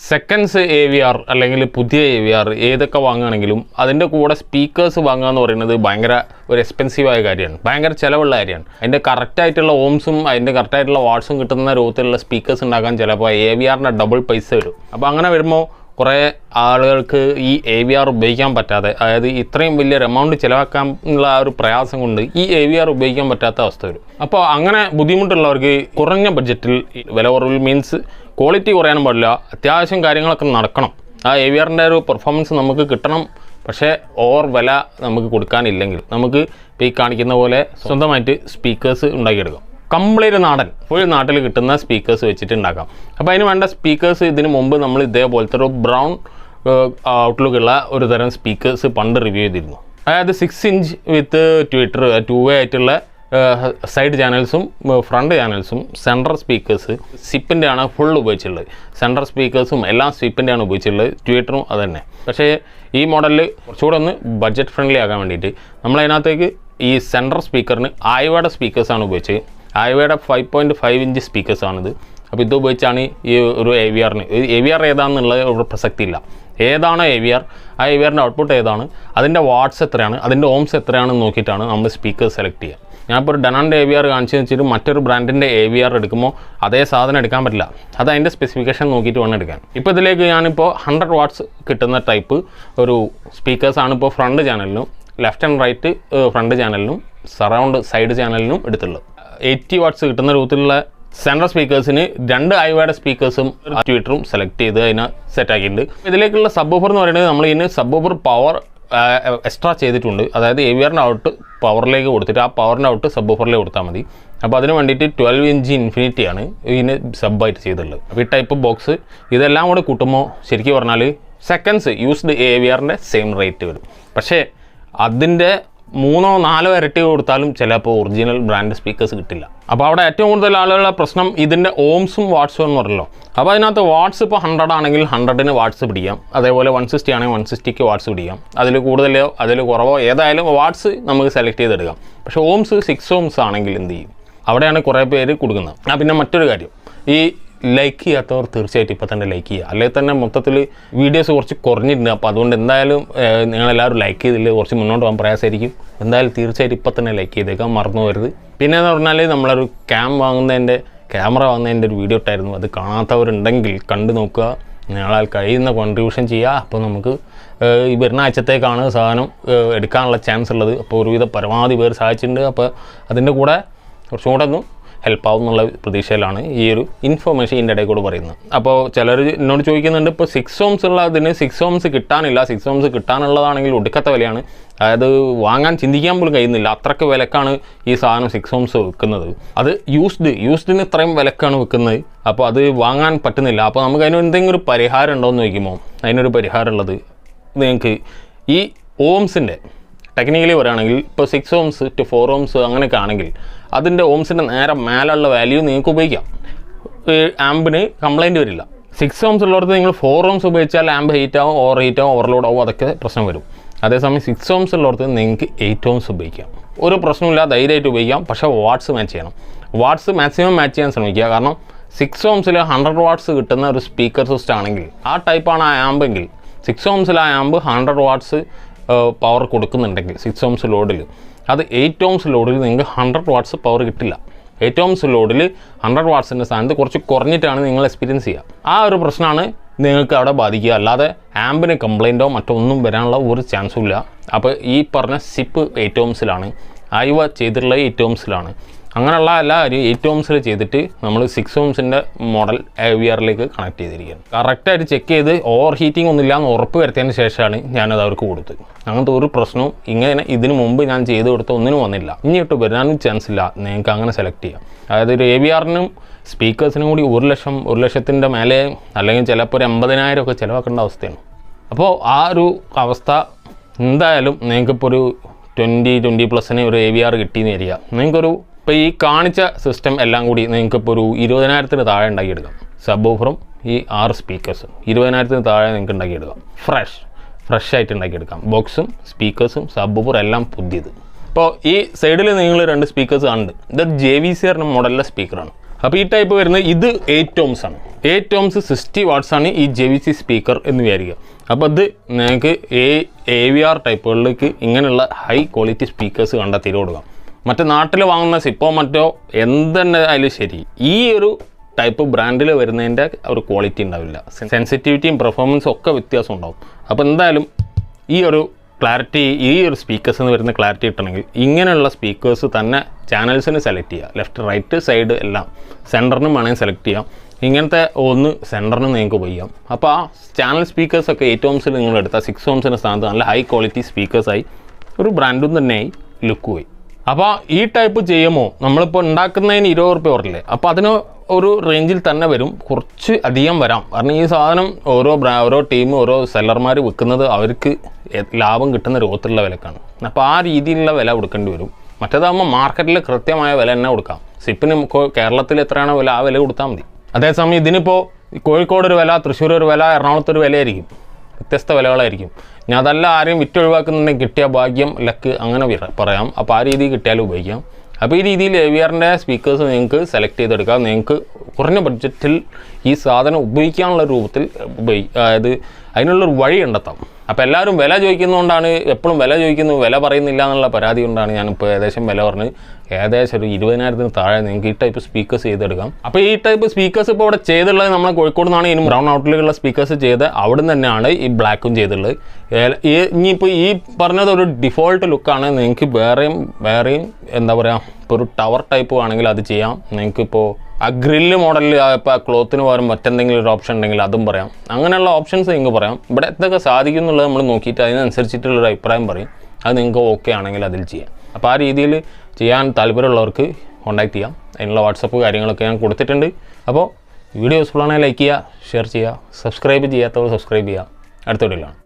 Seconds AVR അല്ലെങ്കിൽ പുതിയ AVR ഏതൊക്കെ വാങ്ങുകയാണെങ്കിലും അതിൻ്റെ കൂടെ സ്പീക്കേഴ്സ് വാങ്ങുക എന്ന് പറയുന്നത് ഭയങ്കര ഒരു എക്സ്പെൻസീവായ കാര്യമാണ്, ഭയങ്കര ചിലവുള്ള കാര്യമാണ്. അതിൻ്റെ കറക്റ്റായിട്ടുള്ള ഓംസും അതിൻ്റെ കറക്റ്റായിട്ടുള്ള വാട്ട്സും കിട്ടുന്ന രൂപത്തിലുള്ള സ്പീക്കേഴ്സ് ഉണ്ടാക്കാൻ ചിലപ്പോൾ AVRൻ്റെ ഡബിൾ പൈസ വരും. അപ്പോൾ അങ്ങനെ വരുമ്പോൾ കുറേ ആളുകൾക്ക് ഈ AVR ഉപയോഗിക്കാൻ പറ്റാതെ, അതായത് ഇത്രയും വലിയൊരു എമൗണ്ട് ചിലവാക്കാനുള്ള ആ ഒരു പ്രയാസം കൊണ്ട് ഈ AVR ഉപയോഗിക്കാൻ പറ്റാത്ത അവസ്ഥ വരും. അപ്പോൾ അങ്ങനെ ബുദ്ധിമുട്ടുള്ളവർക്ക് കുറഞ്ഞ ബഡ്ജറ്റിൽ വില കുറവിൽ മീൻസ് ക്വാളിറ്റി കുറയാനും പാടില്ല, അത്യാവശ്യം കാര്യങ്ങളൊക്കെ നടക്കണം, ആ AVRൻ്റെ ഒരു പെർഫോമൻസ് നമുക്ക് കിട്ടണം. പക്ഷേ ഓവർ വില നമുക്ക് കൊടുക്കാനില്ലെങ്കിൽ നമുക്ക് ഇപ്പോൾ ഈ കാണിക്കുന്ന പോലെ സ്വന്തമായിട്ട് സ്പീക്കേഴ്സ് ഉണ്ടാക്കിയെടുക്കാം. കംപ്ലീറ്റ് നാടൻ ഒരു നാട്ടിൽ കിട്ടുന്ന സ്പീക്കേഴ്സ് വെച്ചിട്ട് ഉണ്ടാക്കാം. അപ്പോൾ അതിന് വേണ്ട സ്പീക്കേഴ്സ് ഇതിന് മുമ്പ് നമ്മൾ ഇതേപോലത്തെ ഒരു ബ്രൗൺ ഔട്ട്ലുക്കുള്ള ഒരു തരം സ്പീക്കേഴ്സ് പണ്ട് റിവ്യൂ ചെയ്തിരുന്നു. അതായത് 6 ഇഞ്ച് വിത്ത് ട്വിറ്റർ 2-way ആയിട്ടുള്ള സൈഡ് ചാനൽസും ഫ്രണ്ട് ചാനൽസും സെൻട്രൽ സ്പീക്കേഴ്സ് സിപ്പിൻ്റെ ആണ് ഫുൾ ഉപയോഗിച്ചുള്ളത്. സെൻട്രൽ സ്പീക്കേഴ്സും എല്ലാം സിപ്പിൻ്റെ ആണ് ഉപയോഗിച്ചുള്ളത്, ട്വിറ്ററും അത് തന്നെ. പക്ഷേ ഈ മോഡലിൽ കുറച്ചുകൂടെ ഒന്ന് ബഡ്ജറ്റ് ഫ്രണ്ട്ലി ആകാൻ വേണ്ടിയിട്ട് നമ്മളതിനകത്തേക്ക് ഈ സെൻട്രൽ സ്പീക്കറിന് ആയിവയുടെ സ്പീക്കേഴ്സാണ് ഉപയോഗിച്ചത്. ആയിവയുടെ 5.5 ഇഞ്ച് സ്പീക്കേഴ്സാണിത്. അപ്പോൾ ഇത് ഉപയോഗിച്ചാണ് ഈ ഒരു AVRന് AVR ഏതാണെന്നുള്ളത് ഒരു പ്രസക്തിയില്ല. ഏതാണ് AVR, ആ AVRൻ്റെ ഔട്ട്പുട്ട് ഏതാണ്, അതിൻ്റെ വാട്ട്സ് എത്രയാണ്, അതിൻ്റെ ഓംസ് എത്രയാണെന്ന് നോക്കിയിട്ടാണ് നമ്മൾ സ്പീക്കേഴ്സ് സെലക്ട് ചെയ്യുക. ഞാനിപ്പോൾ ഒരു ഡനാൻ്റെ AVR കാണിച്ചു വെച്ചിട്ട് മറ്റൊരു ബ്രാൻഡിൻ്റെ AVR എടുക്കുമ്പോൾ അതേ സാധനം എടുക്കാൻ പറ്റില്ല, അത് അതിൻ്റെ സ്പെസിഫിക്കേഷൻ നോക്കിയിട്ട് വേണം എടുക്കാൻ. ഇപ്പോൾ ഇതിലേക്ക് ഞാനിപ്പോൾ 100 വാട്ട്സ് കിട്ടുന്ന ടൈപ്പ് ഒരു സ്പീക്കേഴ്സാണ് ഇപ്പോൾ ഫ്രണ്ട് ചാനലിനും ലെഫ്റ്റ് ആൻഡ് റൈറ്റ് ഫ്രണ്ട് ചാനലിനും സറൗണ്ട് സൈഡ് ചാനലിനും എടുത്തുള്ളത്. 80 വാട്ട്സ് കിട്ടുന്ന രൂപത്തിലുള്ള സെൻട്രൽ സ്പീക്കേഴ്സിന് 2 ആയിവയുടെ സ്പീക്കേഴ്സും ട്വിറ്ററും സെലക്ട് ചെയ്ത് അതിനെ സെറ്റാക്കിയിട്ടുണ്ട്. ഇതിലേക്കുള്ള സബ് ഓഫർ എന്ന് പറയുന്നത് നമ്മൾ ഇതിന് സബ് ഓഫർ പവർ എക്സ്ട്രാ ചെയ്തിട്ടുണ്ട്. അതായത് AVRൻ്റെ ഔട്ട് പവറിലേക്ക് കൊടുത്തിട്ട് ആ പവറിൻ്റെ ഔട്ട് സബ് ഓഫറിലേക്ക് കൊടുത്താൽ മതി. അപ്പോൾ അതിന് വേണ്ടിയിട്ട് 12 ഇഞ്ച് ഇൻഫിനിറ്റിയാണ് ഇതിന് സബ്ബായിട്ട് ചെയ്തിട്ടുള്ളത്. അപ്പോൾ ഈ ടൈപ്പ് ബോക്സ് ഇതെല്ലാം കൂടെ കൂട്ടുമ്പോൾ ശരിക്കും പറഞ്ഞാൽ സെക്കൻഡ്സ് യൂസ്ഡ് AVRൻ്റെ സെയിം റേറ്റ് വരും. പക്ഷേ അതിൻ്റെ 3-4 ഇരട്ടി കൊടുത്താലും ചിലപ്പോൾ ഒറിജിനൽ ബ്രാൻഡ് സ്പീക്കേഴ്സ് കിട്ടില്ല. അപ്പോൾ അവിടെ ഏറ്റവും കൂടുതൽ ആളുകളുടെ പ്രശ്നം ഇതിൻ്റെ ഓംസും വാട്ട്സും എന്ന് പറഞ്ഞല്ലോ. അപ്പോൾ അതിനകത്ത് വാട്ട്സ് ഇപ്പോൾ 100 ആണെങ്കിൽ 100ന് വാട്ട്സ് പിടിക്കാം, അതേപോലെ 160 ആണെങ്കിൽ 160ക്ക് വാട്ട്സ് പിടിക്കാം. അതിൽ കൂടുതലോ അതിൽ കുറവോ ഏതായാലും വാട്ട്സ് നമുക്ക് സെലക്ട് ചെയ്തെടുക്കാം. പക്ഷേ ഓംസ് 6 ഓംസ് ആണെങ്കിൽ എന്ത് ചെയ്യും, അവിടെയാണ് കുറേ പേര് കൊടുക്കുന്നത്. പിന്നെ മറ്റൊരു കാര്യം, ഈ ലൈക്ക് ചെയ്യാത്തവർ തീർച്ചയായിട്ടും ഇപ്പോൾ തന്നെ ലൈക്ക് ചെയ്യുക. അല്ലെങ്കിൽ തന്നെ മൊത്തത്തിൽ വീഡിയോസ് കുറച്ച് കുറഞ്ഞിട്ടുണ്ട്. അപ്പോൾ അതുകൊണ്ട് എന്തായാലും നിങ്ങളെല്ലാവരും ലൈക്ക് ചെയ്തില്ല കുറച്ച് മുന്നോട്ട് പോകാൻ പ്രയാസമായിരിക്കും. എന്തായാലും തീർച്ചയായിട്ടും ഇപ്പോൾ തന്നെ ലൈക്ക് ചെയ്തേക്കാൻ മറന്നു പോകരുത്. പിന്നെ എന്ന് പറഞ്ഞാൽ നമ്മളൊരു ക്യാമറ വാങ്ങുന്നതിൻ്റെ ഒരു വീഡിയോ ഇട്ടായിരുന്നു, അത് കാണാത്തവരുണ്ടെങ്കിൽ കണ്ടു നോക്കുക, നിങ്ങളാൽ കഴിയുന്ന കോൺട്രിബ്യൂഷൻ ചെയ്യുക. അപ്പോൾ നമുക്ക് ഈ വരുന്ന ആഴ്ചത്തേക്കാണ് സാധനം എടുക്കാനുള്ള ചാൻസ് ഉള്ളത്. അപ്പോൾ ഒരുവിധ പരമാവധി പേർ സഹായിച്ചിട്ടുണ്ട്. അപ്പോൾ അതിൻ്റെ കൂടെ കുറച്ചും കൂടെ ഒന്ന് ഹെൽപ്പാവും എന്നുള്ള പ്രതീക്ഷയിലാണ് ഈ ഒരു ഇൻഫർമേഷൻ ഇതിൻ്റെ ഇടയിൽ കൂടെ പറയുന്നത്. അപ്പോൾ ചിലർ എന്നോട് ചോദിക്കുന്നുണ്ട്, ഇപ്പോൾ 6 ഓംസ് ഉള്ളതിന് 6 ഓംസ് കിട്ടാനില്ല. 6 ഓംസ് കിട്ടാനുള്ളതാണെങ്കിൽ ഒടുക്കത്തെ വിലയാണ്, അതായത് വാങ്ങാൻ ചിന്തിക്കാൻ പോലും കഴിയുന്നില്ല, അത്രയ്ക്ക് വിലക്കാണ് ഈ സാധനം 6 ഓംസ് വെക്കുന്നത്. അത് യൂസ്ഡിന് ഇത്രയും വിലക്കാണ് വെക്കുന്നത്. അപ്പോൾ അത് വാങ്ങാൻ പറ്റുന്നില്ല. അപ്പോൾ നമുക്ക് അതിന് എന്തെങ്കിലും ഒരു പരിഹാരം ഉണ്ടോ എന്ന് ചോദിക്കുമ്പോൾ അതിനൊരു പരിഹാരം ഉള്ളത്, നിങ്ങൾക്ക് ഈ ഓംസിൻ്റെ ടെക്നിക്കലി പറയുകയാണെങ്കിൽ ഇപ്പോൾ 6 ഓംസ് to 4 ഓംസ് അങ്ങനെയൊക്കെ ആണെങ്കിൽ അതിൻ്റെ ഓംസിൻ്റെ നേരെ മേലുള്ള വാല്യൂ നിങ്ങൾക്ക് ഉപയോഗിക്കാം. ആമ്പിന് കംപ്ലൈൻറ്റ് വരില്ല. 6 ഓംസ് ഉള്ളിടത്ത് നിങ്ങൾ 4 ഓംസ് ഉപയോഗിച്ചാൽ ആമ്പ് ഹീറ്റ് ആവും, ഓവർ ഹീറ്റ് ആവും, ഓവർലോഡ് ആവും, അതൊക്കെ പ്രശ്നം വരും. അതേസമയം 6 ഓംസ് ഉള്ളിടത്ത് നിങ്ങൾക്ക് 8 ഓംസ് ഉപയോഗിക്കാം, ഒരു പ്രശ്നമില്ല, ധൈര്യമായിട്ട് ഉപയോഗിക്കാം. പക്ഷേ വാട്ട്സ് മാച്ച് ചെയ്യണം. വാട്ട്സ് മാക്സിമം മാച്ച് ചെയ്യാൻ ശ്രമിക്കുക. കാരണം 6 ഓംസിൽ 100 വാട്ട്സ് കിട്ടുന്ന ഒരു സ്പീക്കർ സിസ്റ്റം ആണെങ്കിൽ ആ ടൈപ്പാണ് ആ ആമ്പെങ്കിൽ 6 ഓംസിൽ ആ ആമ്പ് 100 വാട്ട്സ് പവർ കൊടുക്കുന്നുണ്ടെങ്കിൽ 6 ഓംസ് ലോഡിൽ, അത് 8 ഓംസ് ലോഡിൽ നിങ്ങൾക്ക് 100 വാട്ട്സ് പവർ കിട്ടില്ല. 8 ഓംസ് ലോഡിൽ 100 വാട്ട്സിൻ്റെ സ്ഥാനത്ത് കുറച്ച് കുറഞ്ഞിട്ടാണ് നിങ്ങൾ എക്സ്പീരിയൻസ് ചെയ്യുക. ആ ഒരു പ്രശ്നമാണ് നിങ്ങൾക്ക് അവിടെ ബാധിക്കുക. അല്ലാതെ ആമ്പിന് കംപ്ലൈൻറ്റോ മറ്റൊന്നും വരാനുള്ള ഒരു ചാൻസും ഇല്ല. അപ്പോൾ ഈ പറഞ്ഞ സിപ്പ് 8 ഓംസിലാണ്, ആയിവ ചെയ്തിട്ടുള്ളത് 8 ഓംസിലാണ്. അങ്ങനെയുള്ള എല്ലാവരും 8 ഓംസിൽ ചെയ്തിട്ട് നമ്മൾ 6 ഓംസിൻ്റെ മോഡൽ AVRലേക്ക് കണക്ട് ചെയ്തിരിക്കുകയാണ്. കറക്റ്റായിട്ട് ചെക്ക് ചെയ്ത് ഓവർ ഹീറ്റിംഗ് ഒന്നുമില്ല എന്ന് ഉറപ്പ് വരുത്തിയതിന് ശേഷമാണ് ഞാനത് അവർക്ക് കൊടുത്തത്. അങ്ങനത്തെ ഒരു പ്രശ്നവും ഇങ്ങനെ ഇതിന് മുമ്പ് ഞാൻ ചെയ്ത് കൊടുത്ത ഒന്നിനും വന്നില്ല, ഇനിയിട്ട് വരാനും ചാൻസ് ഇല്ല. നിങ്ങൾക്ക് അങ്ങനെ സെലക്ട് ചെയ്യാം. അതായത് ഒരു AVRനും സ്പീക്കേഴ്സിനും കൂടി 1 ലക്ഷത്തിൻ്റെ മേലെ അല്ലെങ്കിൽ ചിലപ്പോൾ ഒരു 80,000 ഒക്കെ ചിലവാക്കേണ്ട അവസ്ഥയാണ്. അപ്പോൾ ആ ഒരു അവസ്ഥ എന്തായാലും നിങ്ങൾക്കിപ്പോൾ ഒരു 20+ ഒരു AVR കിട്ടിയെന്ന് വരിക, നിങ്ങൾക്കൊരു ഇപ്പോൾ ഈ കാണിച്ച സിസ്റ്റം എല്ലാം കൂടി നിങ്ങൾക്കിപ്പോൾ ഒരു 20,000 താഴെ ഉണ്ടാക്കിയെടുക്കാം. സബ് ഓഫറും ഈ 6 സ്പീക്കേഴ്സും 20,000 താഴെ നിങ്ങൾക്ക് ഉണ്ടാക്കിയെടുക്കാം. ഫ്രഷ് ആയിട്ട് ഉണ്ടാക്കിയെടുക്കാം. ബോക്സും സ്പീക്കേഴ്സും സബ് ഓഫർ എല്ലാം പുതിയത്. ഇപ്പോൾ ഈ സൈഡിൽ നിങ്ങൾ 2 സ്പീക്കേഴ്സ് കാണുന്നുണ്ട്. ഇത് JVC മോഡലിലെ സ്പീക്കറാണ്. അപ്പോൾ ഈ ടൈപ്പ് വരുന്നത് ഇത് 8 ohms ആണ്. 8 ohms 60 watts ആണ് ഈ JVC സ്പീക്കർ എന്ന് വിചാരിക്കുക. അപ്പോൾ ഇത് നിങ്ങൾക്ക് AVR ടൈപ്പുകളിലേക്ക് ഇങ്ങനെയുള്ള ഹൈ ക്വാളിറ്റി സ്പീക്കേഴ്സ് കണ്ടെത്തിയിട്ട് കൊടുക്കാം. മറ്റേ നാട്ടിൽ വാങ്ങുന്ന സിപ്പോ മറ്റോ എന്തെന്നെ ആയാലും ശരി, ഈ ഒരു ടൈപ്പ് ബ്രാൻഡിൽ വരുന്നതിൻ്റെ ഒരു ക്വാളിറ്റി ഉണ്ടാവില്ല. സെൻസിറ്റിവിറ്റിയും പെർഫോമൻസും ഒക്കെ വ്യത്യാസം ഉണ്ടാവും. അപ്പോൾ എന്തായാലും ഈ ഒരു ക്ലാരിറ്റി, ഈ ഒരു സ്പീക്കേഴ്സ് എന്ന് വരുന്ന ക്ലാരിറ്റി കിട്ടണമെങ്കിൽ ഇങ്ങനെയുള്ള സ്പീക്കേഴ്സ് തന്നെ ചാനൽസിന് സെലക്ട് ചെയ്യുക. ലെഫ്റ്റ് റൈറ്റ് സൈഡ് എല്ലാം സെൻറ്ററിനും വേണമെങ്കിൽ സെലക്ട് ചെയ്യാം. ഇങ്ങനത്തെ ഒന്ന് സെൻറ്ററിന് നിങ്ങൾക്ക് ചെയ്യാം. അപ്പോൾ ആ ചാനൽ സ്പീക്കേഴ്സൊക്കെ 8 ohms നിങ്ങൾ എടുത്താൽ 6 ohms സ്ഥാനത്ത് നല്ല ഹൈ ക്വാളിറ്റി സ്പീക്കേഴ്സായി ഒരു ബ്രാൻഡും തന്നെയായി ലുക്ക് പോയി. അപ്പോൾ ഈ ടൈപ്പ് ചെയ്യുമ്പോൾ നമ്മളിപ്പോൾ ഉണ്ടാക്കുന്നതിന് 20 ഉറുപ്പ്യ പറഞ്ഞില്ലേ, അപ്പോൾ അതിന് ഒരു റേഞ്ചിൽ തന്നെ വരും, കുറച്ച് അധികം വരാം. കാരണം ഈ സാധനം ഓരോ ടീം ഓരോ സെല്ലർമാർ വിൽക്കുന്നത് അവർക്ക് ലാഭം കിട്ടുന്ന രൂപത്തിലുള്ള വിലക്കാണ്. അപ്പോൾ ആ രീതിയിലുള്ള വില കൊടുക്കേണ്ടി വരും. മറ്റേതാകുമ്പോൾ മാർക്കറ്റിൽ കൃത്യമായ വില തന്നെ കൊടുക്കാം. സിപ്പിന് കേരളത്തിൽ എത്രയാണോ വില ആ വില കൊടുത്താൽ മതി. അതേസമയം ഇതിനിപ്പോൾ കോഴിക്കോട് ഒരു വില, തൃശ്ശൂർ ഒരു വില, എറണാകുളത്തൊരു വിലയായിരിക്കും, വ്യത്യസ്ത വിലകളായിരിക്കും. ഞാൻ അതല്ല ആരെയും വിറ്റൊഴിവാക്കുന്നുണ്ടെങ്കിൽ കിട്ടിയ ഭാഗ്യം, ലക്ക് അങ്ങനെ പറയാം. അപ്പോൾ ആ രീതിയിൽ കിട്ടിയാലും ഉപയോഗിക്കാം. അപ്പോൾ ഈ രീതിയിൽ AVRൻ്റെ സ്പീക്കേഴ്സ് നിങ്ങൾക്ക് സെലക്ട് ചെയ്തെടുക്കാം. നിങ്ങൾക്ക് കുറഞ്ഞ ബഡ്ജറ്റിൽ ഈ സാധനം ഉപയോഗിക്കാനുള്ള രൂപത്തിൽ അതായത് അതിനുള്ളൊരു വഴി കണ്ടെത്താം. അപ്പോൾ എല്ലാവരും വില ചോദിക്കുന്നതുകൊണ്ടാണ്, എപ്പോഴും വില ചോദിക്കുന്നു, വില പറയുന്നില്ല എന്നുള്ള പരാതി കൊണ്ടാണ് ഞാനിപ്പോൾ ഏകദേശം വില പറഞ്ഞ് ഏകദേശം ഒരു 20,000 താഴെ നിങ്ങൾക്ക് ഈ ടൈപ്പ് സ്പീക്കേഴ്സ് ചെയ്തെടുക്കാം. അപ്പോൾ ഈ ടൈപ്പ് സ്പീക്കേഴ്സ് ഇപ്പോൾ ഇവിടെ ചെയ്തുള്ളത് നമ്മളെ കോഴിക്കോട് നിന്നാണ്. ഇനി ബ്രൗൺ ഔട്ട്ലുകളുള്ള സ്പീക്കേഴ്സ് ചെയ്ത് അവിടെ നിന്ന് തന്നെയാണ് ഈ ബ്ലാക്കും ചെയ്തിട്ടുള്ളത്. ഇനിയിപ്പോൾ ഈ പറഞ്ഞത് ഒരു ഡിഫോൾട്ട് ലുക്കാണ്. നിങ്ങൾക്ക് വേറെയും എന്താ പറയുക, ഇപ്പോൾ ഒരു ടവർ ടൈപ്പ് ആണെങ്കിൽ അത് ചെയ്യാം. നിങ്ങൾക്കിപ്പോൾ ആ ഗ്രില്ല് മോഡലിൽ ഇപ്പോൾ ആ ക്ലോത്തിന് പകരം മറ്റെന്തെങ്കിലും ഒരു ഓപ്ഷൻ ഉണ്ടെങ്കിൽ അതും പറയാം. അങ്ങനെയുള്ള ഓപ്ഷൻസ് നിങ്ങൾക്ക് പറയാം. ഇവിടെ എന്തൊക്കെ സാധിക്കും എന്നുള്ളത് നമ്മൾ നോക്കിയിട്ട് അതിനനുസരിച്ചിട്ടുള്ളൊരു അഭിപ്രായം പറയും. അത് നിങ്ങൾക്ക് ഓക്കെ ആണെങ്കിൽ അതിൽ ചെയ്യാം. അപ്പോൾ ആ രീതിയിൽ ചെയ്യാൻ താല്പര്യമുള്ളവർക്ക് കോൺടാക്ട് ചെയ്യാം. അതിനുള്ള വാട്സപ്പ് കാര്യങ്ങളൊക്കെ ഞാൻ കൊടുത്തിട്ടുണ്ട്. അപ്പോൾ വീഡിയോ യൂസ്ഫുൾ ആണെങ്കിൽ ലൈക്ക് ചെയ്യുക, ഷെയർ ചെയ്യുക, സബ്സ്ക്രൈബ് ചെയ്യാത്തവർ സബ്സ്ക്രൈബ് ചെയ്യുക. അടുത്ത വീഡിയോയിലാണ്.